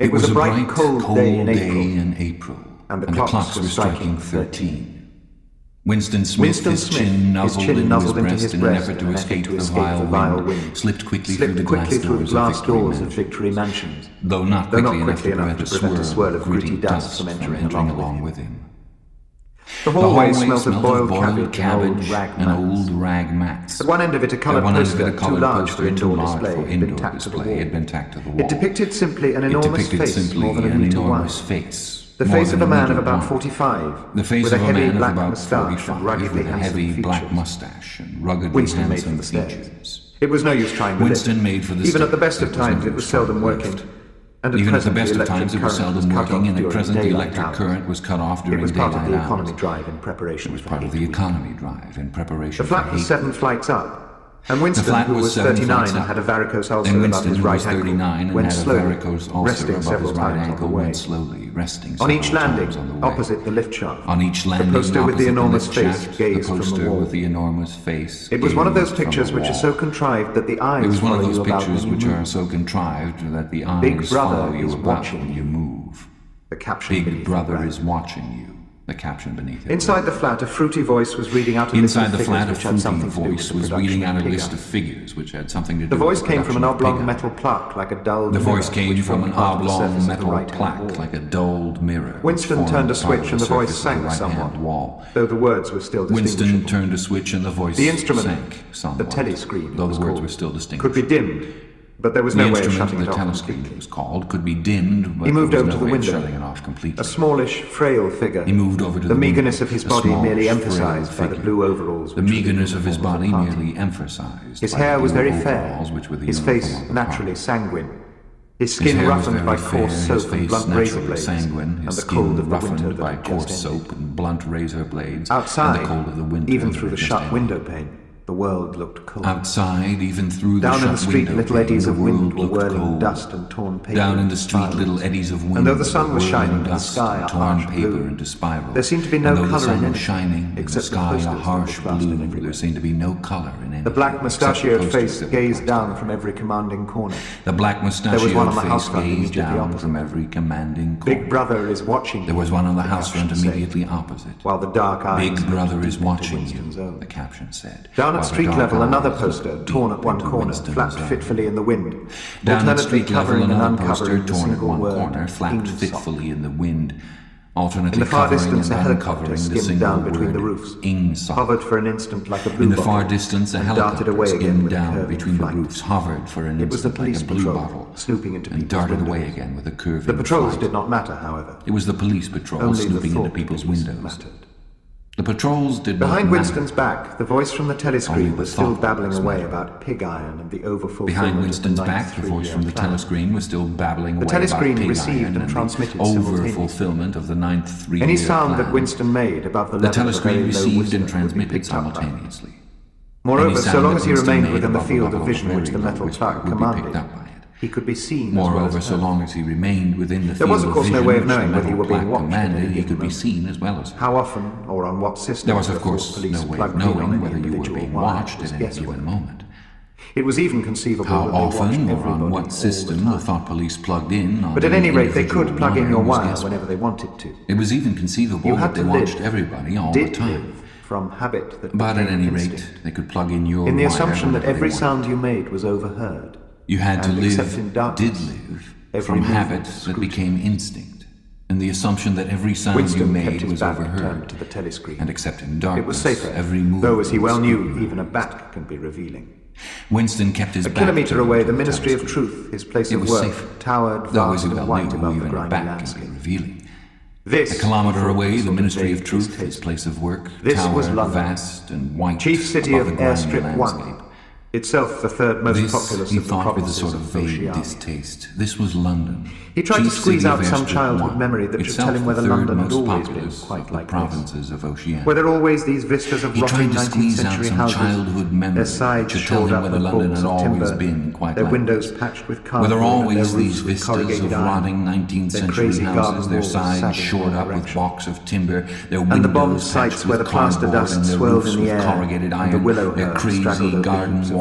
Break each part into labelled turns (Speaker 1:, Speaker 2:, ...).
Speaker 1: It was a bright, cold day in April, and the clocks were striking 13. Winston Smith, his chin nuzzled into his breast in an effort to escape the vile wind, slipped quickly through the glass doors of Victory Mansions, though not quickly enough to prevent a swirl of gritty dust from entering along with him. The hallway smelt of boiled cabbage and old rag mats. At one end of it, a coloured poster, too large for indoor display, had been tacked to the wall. It depicted simply an enormous face, more than a metre wide. The face of a man of about 45, with a heavy black moustache and ruggedly handsome features. It was no use trying to lift. Even at the best of times, it was seldom working. And at present, the electric current was cut off during daylight hours. It was part of the economy drive in preparation for the flat was 7 flights up. And Winston, who was 39 and had a varicose ulcer above his right ankle, went slowly, resting several times on the way. On each landing, opposite the lift shaft, the poster with the enormous face gazed from the wall. It was one of those pictures which are so contrived that the eyes follow you about when you move. Big Brother is watching you. The caption beneath the brand. The caption beneath it. Inside the flat, a fruity voice was reading out a list of figures which had something to do with the production. The voice came from an oblong metal plaque like a dulled mirror. Winston turned a switch and the voice sank somewhat, though the words were still distinguishable. The instrument, the telescreen, though the words were still distinguishable, could be dimmed. But there was no way of shutting it off completely. He moved over to the window, a smallish, frail figure, the meagerness of his body merely emphasized by the blue overalls. His hair was very fair, his face naturally sanguine, his skin roughened by coarse soap and blunt razor blades, and the cold of the winter that had just ended. Outside, even through the shut window pane, the world looked cold. Down in the street, little eddies of wind were whirling dust and torn paper. And though the sun was shining in the sky a harsh blue, there seemed to be no colour in anything, except the posters that were plastered everywhere. The black mustachioed face gazed down from every commanding corner. There was one on the house front immediately opposite. Big Brother is watching you. There was one on the house front immediately opposite. While the dark eyes Big Brother is watching you, the caption said. Down at street level, another poster, torn at one corner, flapped fitfully in the wind, alternately covering and uncovering the single word, In the far distance, a helicopter skimmed down between the roofs, hovered for an instant like a blue bottle, and darted away again with a curving flight. It was the police patrol, snooping into people's windows. The patrols did not matter, however. It was the police patrol snooping into people's windows mattered. The patrols did not Behind Winston's back, the voice from the telescreen was still babbling away about pig iron and the overfulfillment of the ninth three-year plan. The telescreen received and transmitted simultaneously. Any sound that Winston made above the level of a very low whisper would be picked up by him. Moreover, so long as he remained within the field of vision which the metal plaque commanded, he could be seen as well as heard. There was, of course, no way of knowing whether you were being watched at any given moment. How often, or on what system, there was, of course, no way of knowing whether you were being watched at any given moment. It was even conceivable that they watched everybody what system the thought police plugged in. But at any rate, they could plug in your wire whenever they wanted to. It was even conceivable that they watched everybody all the time. From habit that but at any rate, they could plug in your wire in the assumption that every sound you made was overheard. You had to live, from habits that became instinct, and the assumption that every sound you made was overheard, and except in darkness, it was safer, every move though as he well knew, even a bat can be revealing. Winston kept his back. A kilometre away, the Ministry of Truth, his place of work, towered vast and white above the grimy landscape. This, a kilometre away, the Ministry of Truth, his place of work, towered vast and white chief city of Airstrip 1. Itself the third most populous of the provinces of Oceania. This was London. He tried to squeeze out some childhood memory that should tell him whether London had always been quite like this. Were there always these vistas of rotting 19th century houses, their sides shored up with bolts of timber, their windows patched with cardboard, and their roofs with corrugated iron, their crazy garden walls sagging up with blocks of timber, and the bombed sites where the plaster dust swirled in the air, and the willow herb straggled over the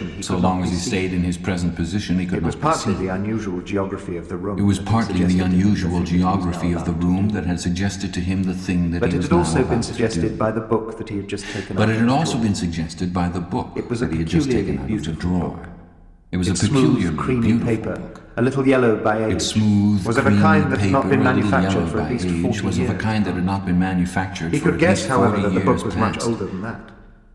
Speaker 1: position, he
Speaker 2: So
Speaker 1: could not
Speaker 2: long as
Speaker 1: be
Speaker 2: he
Speaker 1: seen.
Speaker 2: stayed in his present position, he could
Speaker 1: It was
Speaker 2: not be
Speaker 1: partly
Speaker 2: seen.
Speaker 1: the unusual geography of the room.
Speaker 2: It was
Speaker 1: that had
Speaker 2: partly the
Speaker 1: suggested to him
Speaker 2: unusual
Speaker 1: thing that he was
Speaker 2: geography
Speaker 1: now
Speaker 2: of the
Speaker 1: about to
Speaker 2: room
Speaker 1: do.
Speaker 2: that had suggested to him the thing that
Speaker 1: But
Speaker 2: he
Speaker 1: it
Speaker 2: was
Speaker 1: had
Speaker 2: now
Speaker 1: also been
Speaker 2: about to
Speaker 1: suggested
Speaker 2: do.
Speaker 1: by the book that he had just taken
Speaker 2: But
Speaker 1: out
Speaker 2: it
Speaker 1: of
Speaker 2: had
Speaker 1: his
Speaker 2: also
Speaker 1: drawer.
Speaker 2: been suggested by the book
Speaker 1: It was a
Speaker 2: that he had just
Speaker 1: peculiarly
Speaker 2: taken out of the
Speaker 1: beautiful
Speaker 2: drawer.
Speaker 1: book.
Speaker 2: It was
Speaker 1: Its
Speaker 2: a peculiarly
Speaker 1: smooth, creamy
Speaker 2: beautiful
Speaker 1: paper,
Speaker 2: book.
Speaker 1: a little yellow by age,
Speaker 2: Its smooth,
Speaker 1: was of a
Speaker 2: creamy
Speaker 1: kind that had not
Speaker 2: paper,
Speaker 1: been
Speaker 2: a little
Speaker 1: manufactured
Speaker 2: yellow
Speaker 1: for
Speaker 2: by
Speaker 1: at least
Speaker 2: age,
Speaker 1: 40
Speaker 2: was of a
Speaker 1: years.
Speaker 2: kind that had not been manufactured
Speaker 1: He
Speaker 2: for
Speaker 1: could
Speaker 2: at
Speaker 1: guess,
Speaker 2: least
Speaker 1: however,
Speaker 2: 40
Speaker 1: that the
Speaker 2: years
Speaker 1: book was much
Speaker 2: past.
Speaker 1: older than that.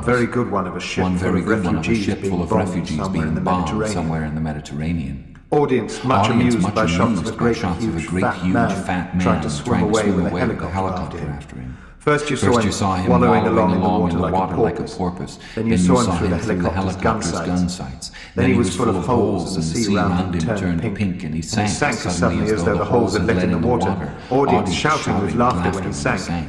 Speaker 1: One very good one of a ship full of refugees being bombed somewhere in the Mediterranean.
Speaker 2: Audience much amused by shots of a great huge fat man
Speaker 1: trying to swim away with a helicopter after him.
Speaker 2: First you saw him wallowing along in the water like a porpoise.
Speaker 1: Then you saw him through the helicopter's gun sights.
Speaker 2: Then he was full of holes, and the sea around him turned pink, and he sank
Speaker 1: as suddenly as though the holes had let in the water. Audience shouting with laughter when he sank.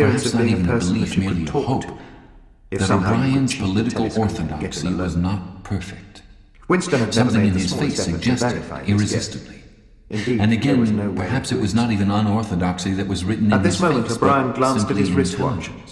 Speaker 1: appearance
Speaker 2: perhaps
Speaker 1: of
Speaker 2: not
Speaker 1: being a
Speaker 2: even a
Speaker 1: person
Speaker 2: belief,
Speaker 1: that you
Speaker 2: merely
Speaker 1: could
Speaker 2: a
Speaker 1: talk
Speaker 2: hope,
Speaker 1: to, if
Speaker 2: that
Speaker 1: somehow you could
Speaker 2: O'Brien's
Speaker 1: cheat the
Speaker 2: political
Speaker 1: telescope and get them
Speaker 2: orthodoxy
Speaker 1: alone.
Speaker 2: was not perfect.
Speaker 1: Winston had never
Speaker 2: Something
Speaker 1: made
Speaker 2: in
Speaker 1: the
Speaker 2: his
Speaker 1: smallest
Speaker 2: face
Speaker 1: effort to
Speaker 2: suggested
Speaker 1: verify his guess.
Speaker 2: irresistibly.
Speaker 1: Indeed,
Speaker 2: And
Speaker 1: there was no
Speaker 2: again,
Speaker 1: way
Speaker 2: perhaps
Speaker 1: of
Speaker 2: it was
Speaker 1: doing
Speaker 2: not even unorthodoxy that was written
Speaker 1: At
Speaker 2: in
Speaker 1: this
Speaker 2: his
Speaker 1: moment,
Speaker 2: face,
Speaker 1: O'Brien
Speaker 2: but
Speaker 1: glanced at
Speaker 2: simply
Speaker 1: his wristwatch.
Speaker 2: intelligence.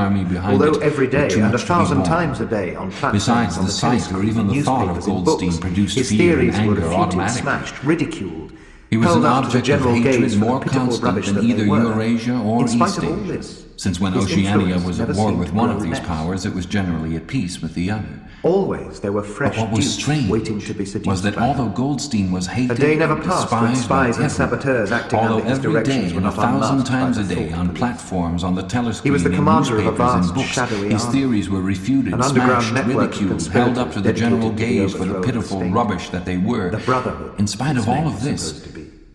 Speaker 2: army behind
Speaker 1: although
Speaker 2: it
Speaker 1: every
Speaker 2: were
Speaker 1: day
Speaker 2: too
Speaker 1: and
Speaker 2: much to be
Speaker 1: 1,000
Speaker 2: borne.
Speaker 1: times a day on platforms,
Speaker 2: Besides,
Speaker 1: on
Speaker 2: the sight or
Speaker 1: telescreen,
Speaker 2: even the
Speaker 1: in
Speaker 2: thought of
Speaker 1: newspapers, in
Speaker 2: Goldstein
Speaker 1: books,
Speaker 2: produced
Speaker 1: his
Speaker 2: fear and
Speaker 1: theories were
Speaker 2: anger
Speaker 1: refuted,
Speaker 2: automatically.
Speaker 1: smashed, ridiculed,
Speaker 2: He was
Speaker 1: held
Speaker 2: an
Speaker 1: up to the
Speaker 2: object of
Speaker 1: general gaze
Speaker 2: hatred
Speaker 1: for the
Speaker 2: more
Speaker 1: pitiful
Speaker 2: constant
Speaker 1: rubbish
Speaker 2: than
Speaker 1: that they
Speaker 2: either
Speaker 1: were.
Speaker 2: Eurasia or
Speaker 1: In spite
Speaker 2: East
Speaker 1: of all
Speaker 2: Asia,
Speaker 1: this,
Speaker 2: since when
Speaker 1: his
Speaker 2: Oceania
Speaker 1: influence
Speaker 2: was at
Speaker 1: never
Speaker 2: war
Speaker 1: seemed
Speaker 2: with
Speaker 1: to
Speaker 2: one
Speaker 1: grow
Speaker 2: of these
Speaker 1: less.
Speaker 2: powers, it was generally at peace with the other.
Speaker 1: Always there were fresh
Speaker 2: But what was
Speaker 1: dupes
Speaker 2: strange
Speaker 1: waiting to be seduced
Speaker 2: was that
Speaker 1: by
Speaker 2: although
Speaker 1: him.
Speaker 2: Goldstein was hated
Speaker 1: A day never
Speaker 2: and
Speaker 1: passed when
Speaker 2: despised
Speaker 1: spies
Speaker 2: by
Speaker 1: and
Speaker 2: everyone,
Speaker 1: saboteurs acting
Speaker 2: although
Speaker 1: under his
Speaker 2: every
Speaker 1: directions
Speaker 2: day
Speaker 1: were
Speaker 2: and
Speaker 1: not
Speaker 2: 1,000
Speaker 1: unmasked by
Speaker 2: times
Speaker 1: the
Speaker 2: a day
Speaker 1: thought
Speaker 2: on
Speaker 1: police.
Speaker 2: platforms, on the telescreen,
Speaker 1: He was the
Speaker 2: in
Speaker 1: commander of a
Speaker 2: newspapers, in
Speaker 1: vast,
Speaker 2: books,
Speaker 1: shadowy
Speaker 2: his
Speaker 1: army.
Speaker 2: theories were refuted,
Speaker 1: An underground
Speaker 2: smashed,
Speaker 1: network of
Speaker 2: ridiculed, held up to the
Speaker 1: conspirators
Speaker 2: general
Speaker 1: dedicated to the
Speaker 2: gaze for the
Speaker 1: overthrow of the
Speaker 2: pitiful
Speaker 1: state.
Speaker 2: rubbish that they were.
Speaker 1: The Brotherhood,
Speaker 2: In spite of
Speaker 1: its
Speaker 2: all
Speaker 1: name
Speaker 2: of
Speaker 1: was
Speaker 2: this,
Speaker 1: supposed to be.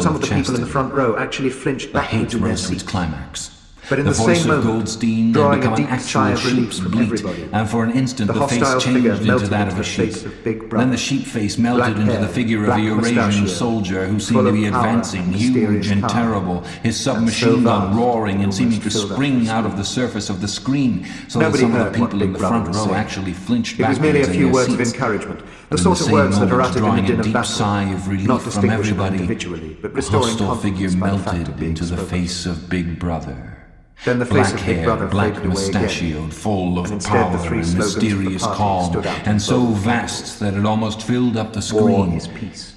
Speaker 1: that some of the people in the front row actually flinched
Speaker 2: The hate
Speaker 1: backwards in their
Speaker 2: rose to its
Speaker 1: seats.
Speaker 2: climax.
Speaker 1: But in
Speaker 2: The
Speaker 1: the
Speaker 2: voice
Speaker 1: same
Speaker 2: of
Speaker 1: moment,
Speaker 2: Goldstein
Speaker 1: drawing
Speaker 2: had
Speaker 1: a
Speaker 2: become an
Speaker 1: deep sigh
Speaker 2: actual
Speaker 1: of relief
Speaker 2: sheep's
Speaker 1: from
Speaker 2: bleat,
Speaker 1: everybody,
Speaker 2: and for an instant
Speaker 1: the
Speaker 2: the face
Speaker 1: hostile figure
Speaker 2: changed into
Speaker 1: melted
Speaker 2: that
Speaker 1: into
Speaker 2: of a
Speaker 1: the
Speaker 2: sheep.
Speaker 1: face of Big Brother.
Speaker 2: Then the sheep face melted
Speaker 1: Black
Speaker 2: into
Speaker 1: hair,
Speaker 2: the figure of
Speaker 1: black
Speaker 2: the Eurasian
Speaker 1: mustachio,
Speaker 2: soldier who
Speaker 1: full
Speaker 2: seemed to
Speaker 1: of
Speaker 2: be
Speaker 1: power
Speaker 2: advancing,
Speaker 1: and
Speaker 2: huge
Speaker 1: mysterious
Speaker 2: and
Speaker 1: calm,
Speaker 2: terrible, his
Speaker 1: and
Speaker 2: submachine
Speaker 1: so
Speaker 2: gun
Speaker 1: vast
Speaker 2: roaring
Speaker 1: it
Speaker 2: and seeming to
Speaker 1: almost filled up
Speaker 2: spring
Speaker 1: the
Speaker 2: out of
Speaker 1: screen.
Speaker 2: the surface of the screen, so that
Speaker 1: Nobody
Speaker 2: some of
Speaker 1: heard
Speaker 2: the
Speaker 1: what
Speaker 2: people in
Speaker 1: Big
Speaker 2: the
Speaker 1: Brother
Speaker 2: front
Speaker 1: was
Speaker 2: row
Speaker 1: saying.
Speaker 2: actually flinched
Speaker 1: It was
Speaker 2: backwards
Speaker 1: merely a
Speaker 2: in
Speaker 1: few
Speaker 2: their
Speaker 1: words of
Speaker 2: seats.
Speaker 1: encouragement, the
Speaker 2: But in
Speaker 1: sort
Speaker 2: the
Speaker 1: of
Speaker 2: same
Speaker 1: words that are
Speaker 2: moment,
Speaker 1: uttered in
Speaker 2: drawing
Speaker 1: the din
Speaker 2: a
Speaker 1: of
Speaker 2: deep
Speaker 1: battle,
Speaker 2: sigh of relief
Speaker 1: not
Speaker 2: from
Speaker 1: distinguishable
Speaker 2: everybody,
Speaker 1: individually, but
Speaker 2: the
Speaker 1: restoring
Speaker 2: hostile figure
Speaker 1: confidence by the fact
Speaker 2: melted
Speaker 1: of being
Speaker 2: into the
Speaker 1: spoken.
Speaker 2: face of Big Brother.
Speaker 1: Then the face
Speaker 2: Black
Speaker 1: of Big
Speaker 2: hair,
Speaker 1: Brother
Speaker 2: black
Speaker 1: faded away again,
Speaker 2: mustachioed, full of
Speaker 1: and instead
Speaker 2: power
Speaker 1: the three
Speaker 2: and
Speaker 1: slogans of the
Speaker 2: mysterious
Speaker 1: party
Speaker 2: calm,
Speaker 1: stood out in
Speaker 2: and so
Speaker 1: bold
Speaker 2: vast that it almost filled up the
Speaker 1: War
Speaker 2: screen.
Speaker 1: is peace.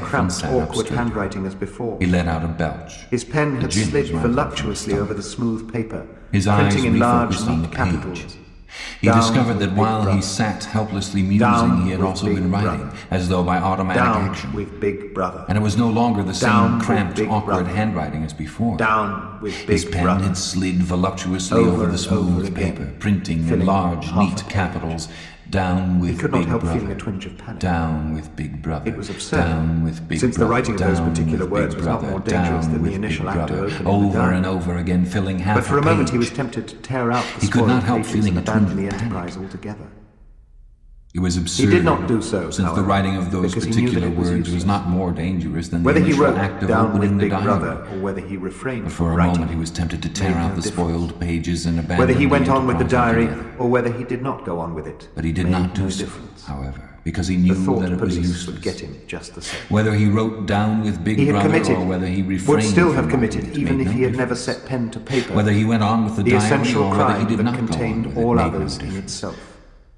Speaker 1: same cramped,
Speaker 2: sat up
Speaker 1: awkward
Speaker 2: straight.
Speaker 1: handwriting as before.
Speaker 2: He let out a belch.
Speaker 1: His pen
Speaker 2: The
Speaker 1: had
Speaker 2: gin
Speaker 1: slid
Speaker 2: was rising from his
Speaker 1: voluptuously
Speaker 2: stomach.
Speaker 1: over the smooth paper,
Speaker 2: His eyes
Speaker 1: printing in large,
Speaker 2: refocused on the
Speaker 1: neat
Speaker 2: page.
Speaker 1: capitals.
Speaker 2: He discovered that while he sat helplessly musing, he had also been writing, as though by automatic action.
Speaker 1: With Big Brother.
Speaker 2: And it was no longer the same cramped,
Speaker 1: Big
Speaker 2: awkward
Speaker 1: Brother.
Speaker 2: handwriting as before.
Speaker 1: Down with Big
Speaker 2: His pen
Speaker 1: Brother.
Speaker 2: had slid voluptuously
Speaker 1: Over
Speaker 2: over the
Speaker 1: and
Speaker 2: smooth
Speaker 1: over again,
Speaker 2: paper, printing in
Speaker 1: filling
Speaker 2: large,
Speaker 1: half
Speaker 2: neat
Speaker 1: a page.
Speaker 2: capitals. Down with
Speaker 1: He could not
Speaker 2: Big
Speaker 1: help
Speaker 2: Brother.
Speaker 1: feeling a twinge of panic.
Speaker 2: Down with Big Brother.
Speaker 1: It was absurd,
Speaker 2: Down with Big
Speaker 1: since the
Speaker 2: Brother.
Speaker 1: writing of those
Speaker 2: Down
Speaker 1: particular
Speaker 2: with
Speaker 1: words
Speaker 2: Big
Speaker 1: was not
Speaker 2: Brother.
Speaker 1: more dangerous
Speaker 2: Down
Speaker 1: than the
Speaker 2: with
Speaker 1: initial
Speaker 2: Big
Speaker 1: act of
Speaker 2: Brother.
Speaker 1: opening the
Speaker 2: Over
Speaker 1: diary.
Speaker 2: and over again, filling half
Speaker 1: But for a
Speaker 2: page.
Speaker 1: moment he was tempted to tear out the
Speaker 2: He could not
Speaker 1: spoiled
Speaker 2: help
Speaker 1: pages
Speaker 2: feeling
Speaker 1: and
Speaker 2: a twinge
Speaker 1: abandon
Speaker 2: of
Speaker 1: the
Speaker 2: panic.
Speaker 1: enterprise altogether.
Speaker 2: It was absurd.
Speaker 1: He did not do so,
Speaker 2: since
Speaker 1: however,
Speaker 2: the writing of those
Speaker 1: because he knew that
Speaker 2: particular
Speaker 1: it was
Speaker 2: words was
Speaker 1: useless.
Speaker 2: not more dangerous than
Speaker 1: Whether
Speaker 2: the
Speaker 1: he
Speaker 2: initial
Speaker 1: wrote
Speaker 2: act of
Speaker 1: down
Speaker 2: opening
Speaker 1: with
Speaker 2: the
Speaker 1: Big
Speaker 2: diary.
Speaker 1: Brother or whether he refrained
Speaker 2: But
Speaker 1: from
Speaker 2: for a
Speaker 1: writing,
Speaker 2: moment he was tempted to tear
Speaker 1: made
Speaker 2: out
Speaker 1: no
Speaker 2: the
Speaker 1: difference.
Speaker 2: spoiled pages and abandon
Speaker 1: whether he
Speaker 2: the
Speaker 1: went on with the
Speaker 2: enterprise
Speaker 1: diary
Speaker 2: altogether.
Speaker 1: or whether he did not go on with it.
Speaker 2: But he did
Speaker 1: made
Speaker 2: not do
Speaker 1: no
Speaker 2: so,
Speaker 1: difference.
Speaker 2: however, because he
Speaker 1: The
Speaker 2: knew
Speaker 1: thought
Speaker 2: that it was
Speaker 1: police
Speaker 2: useless.
Speaker 1: would get him just the same.
Speaker 2: Whether he wrote down with Big
Speaker 1: He had
Speaker 2: Brother
Speaker 1: committed,
Speaker 2: or whether he refrained
Speaker 1: would still
Speaker 2: from
Speaker 1: have
Speaker 2: writing,
Speaker 1: committed,
Speaker 2: it
Speaker 1: even
Speaker 2: made
Speaker 1: if
Speaker 2: no
Speaker 1: he had never
Speaker 2: difference.
Speaker 1: set pen to paper,
Speaker 2: Whether he went on with the
Speaker 1: the
Speaker 2: diary
Speaker 1: essential
Speaker 2: or whether he
Speaker 1: crime
Speaker 2: did
Speaker 1: that
Speaker 2: not go on
Speaker 1: contained
Speaker 2: with it
Speaker 1: all
Speaker 2: made
Speaker 1: others
Speaker 2: no
Speaker 1: in
Speaker 2: difference.
Speaker 1: itself.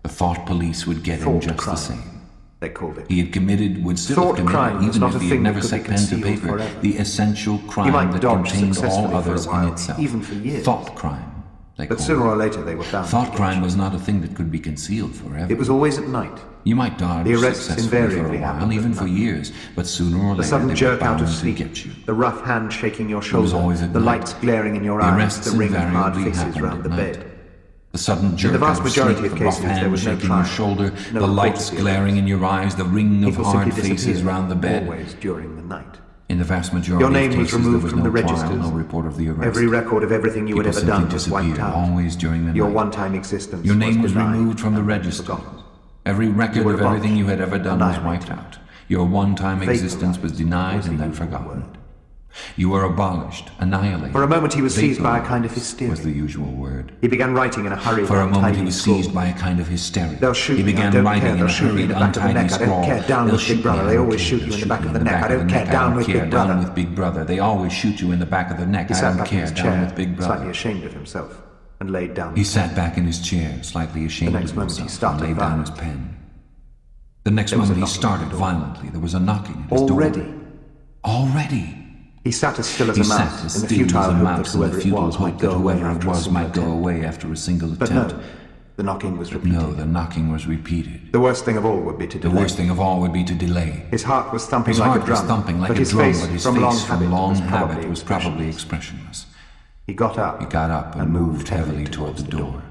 Speaker 2: The thought police would get him
Speaker 1: Thought
Speaker 2: just
Speaker 1: crime,
Speaker 2: the same.
Speaker 1: they called it.
Speaker 2: He had committed, would still
Speaker 1: Thought
Speaker 2: have committed,
Speaker 1: crime was
Speaker 2: even
Speaker 1: not
Speaker 2: if
Speaker 1: a
Speaker 2: he had
Speaker 1: thing
Speaker 2: never
Speaker 1: that could
Speaker 2: set
Speaker 1: be
Speaker 2: pen to
Speaker 1: concealed
Speaker 2: paper,
Speaker 1: forever.
Speaker 2: the essential crime
Speaker 1: might
Speaker 2: that
Speaker 1: dodge
Speaker 2: contained
Speaker 1: successfully
Speaker 2: all
Speaker 1: for a
Speaker 2: others in
Speaker 1: while,
Speaker 2: itself.
Speaker 1: even for years.
Speaker 2: Thought crime, they
Speaker 1: But
Speaker 2: called
Speaker 1: sooner
Speaker 2: it.
Speaker 1: or later they were bound to
Speaker 2: Thought
Speaker 1: catch
Speaker 2: crime
Speaker 1: him.
Speaker 2: was not a thing that could be concealed forever.
Speaker 1: It was always at night.
Speaker 2: You might dodge
Speaker 1: The arrests
Speaker 2: successfully for a
Speaker 1: invariably
Speaker 2: while,
Speaker 1: happened
Speaker 2: even
Speaker 1: at
Speaker 2: for
Speaker 1: night.
Speaker 2: years, but sooner or
Speaker 1: The
Speaker 2: later
Speaker 1: sudden
Speaker 2: they
Speaker 1: jerk
Speaker 2: were
Speaker 1: out
Speaker 2: bound
Speaker 1: of
Speaker 2: to
Speaker 1: sleep,
Speaker 2: get you.
Speaker 1: the rough hand shaking your
Speaker 2: was
Speaker 1: shoulder,
Speaker 2: always at
Speaker 1: the
Speaker 2: night.
Speaker 1: lights glaring in your
Speaker 2: The
Speaker 1: eyes,
Speaker 2: arrests
Speaker 1: the ring of hard
Speaker 2: invariably
Speaker 1: faces
Speaker 2: happened
Speaker 1: round
Speaker 2: at
Speaker 1: the
Speaker 2: night.
Speaker 1: bed.
Speaker 2: The sudden jerk
Speaker 1: vast
Speaker 2: out of
Speaker 1: majority
Speaker 2: sleep,
Speaker 1: of
Speaker 2: the rough
Speaker 1: cases, there
Speaker 2: hand
Speaker 1: was no
Speaker 2: shaking your
Speaker 1: trial,
Speaker 2: shoulder,
Speaker 1: no
Speaker 2: the
Speaker 1: report
Speaker 2: lights
Speaker 1: of the
Speaker 2: glaring in your eyes, the ring of
Speaker 1: People
Speaker 2: hard
Speaker 1: simply
Speaker 2: faces
Speaker 1: disappeared,
Speaker 2: round the bed.
Speaker 1: always during the night.
Speaker 2: In the vast majority
Speaker 1: Your name
Speaker 2: of
Speaker 1: was
Speaker 2: cases, there
Speaker 1: removed
Speaker 2: was
Speaker 1: from
Speaker 2: no
Speaker 1: the
Speaker 2: trial,
Speaker 1: registers.
Speaker 2: no report of the arrest.
Speaker 1: Every record of everything you had
Speaker 2: People
Speaker 1: ever
Speaker 2: simply
Speaker 1: done was wiped
Speaker 2: disappeared,
Speaker 1: out.
Speaker 2: always during the
Speaker 1: Your
Speaker 2: night.
Speaker 1: one-time existence
Speaker 2: Your name was
Speaker 1: denied
Speaker 2: removed from the
Speaker 1: and
Speaker 2: register.
Speaker 1: forgotten.
Speaker 2: Every record
Speaker 1: were
Speaker 2: of everything you had
Speaker 1: abolished,
Speaker 2: ever done was
Speaker 1: annihilated.
Speaker 2: wiped out. Your one-time existence was denied
Speaker 1: was the
Speaker 2: and then
Speaker 1: usual
Speaker 2: forgotten.
Speaker 1: word.
Speaker 2: You were abolished, annihilated.
Speaker 1: For a moment he was seized by a
Speaker 2: vaporized
Speaker 1: kind of hysteria.
Speaker 2: was the usual word.
Speaker 1: He began writing in a hurried,
Speaker 2: For a moment he
Speaker 1: untidy
Speaker 2: was
Speaker 1: scrawl.
Speaker 2: seized by a kind of hysteria.
Speaker 1: They'll shoot
Speaker 2: He
Speaker 1: me, I
Speaker 2: began
Speaker 1: don't
Speaker 2: writing
Speaker 1: care.
Speaker 2: in
Speaker 1: They'll
Speaker 2: a
Speaker 1: shoot me in
Speaker 2: hurried,
Speaker 1: the back of the
Speaker 2: untidy
Speaker 1: neck. I don't
Speaker 2: scrawl.
Speaker 1: care. Down
Speaker 2: They'll
Speaker 1: with Big
Speaker 2: shoot me,
Speaker 1: Brother.
Speaker 2: I
Speaker 1: They
Speaker 2: don't
Speaker 1: always
Speaker 2: care.
Speaker 1: shoot
Speaker 2: They'll
Speaker 1: you in the
Speaker 2: shoot
Speaker 1: back
Speaker 2: me
Speaker 1: of the neck. I don't care.
Speaker 2: I
Speaker 1: Down
Speaker 2: don't
Speaker 1: with
Speaker 2: care.
Speaker 1: Big
Speaker 2: Down
Speaker 1: Brother.
Speaker 2: with Big Brother. They always shoot you in the back of the neck.
Speaker 1: He
Speaker 2: I
Speaker 1: sat
Speaker 2: don't
Speaker 1: back in
Speaker 2: care.
Speaker 1: his
Speaker 2: Down
Speaker 1: chair,
Speaker 2: with Big
Speaker 1: slightly
Speaker 2: Brother.
Speaker 1: ashamed of himself, and laid down.
Speaker 2: He sat back in his chair, slightly ashamed
Speaker 1: next
Speaker 2: of
Speaker 1: moment he
Speaker 2: himself, and
Speaker 1: started
Speaker 2: laid down his
Speaker 1: violently.
Speaker 2: pen. The next
Speaker 1: There was a
Speaker 2: moment he
Speaker 1: knocking at the
Speaker 2: started
Speaker 1: door.
Speaker 2: violently. There was a knocking at his door.
Speaker 1: Already.
Speaker 2: Already.
Speaker 1: He sat as still as
Speaker 2: He
Speaker 1: a
Speaker 2: sat
Speaker 1: mouse,
Speaker 2: as
Speaker 1: in the
Speaker 2: still
Speaker 1: futile
Speaker 2: as a
Speaker 1: hope that
Speaker 2: mouse in the
Speaker 1: whoever it
Speaker 2: futile
Speaker 1: was might
Speaker 2: hope that
Speaker 1: go away
Speaker 2: whoever it
Speaker 1: after a
Speaker 2: was
Speaker 1: single
Speaker 2: might go
Speaker 1: attempt.
Speaker 2: away after a single
Speaker 1: But
Speaker 2: attempt.
Speaker 1: no, the knocking was
Speaker 2: But
Speaker 1: repeated.
Speaker 2: no, the knocking was repeated.
Speaker 1: The worst thing of all would be to
Speaker 2: The
Speaker 1: delay.
Speaker 2: worst thing of all would be to delay.
Speaker 1: His heart was thumping
Speaker 2: His
Speaker 1: like
Speaker 2: heart
Speaker 1: a drum,
Speaker 2: was thumping like
Speaker 1: but
Speaker 2: a
Speaker 1: his
Speaker 2: drum,
Speaker 1: face,
Speaker 2: but his
Speaker 1: from
Speaker 2: face
Speaker 1: long
Speaker 2: from
Speaker 1: habit,
Speaker 2: long
Speaker 1: was
Speaker 2: habit was probably
Speaker 1: expressionless.
Speaker 2: expressionless.
Speaker 1: He got up.
Speaker 2: He got up and moved heavily toward the door.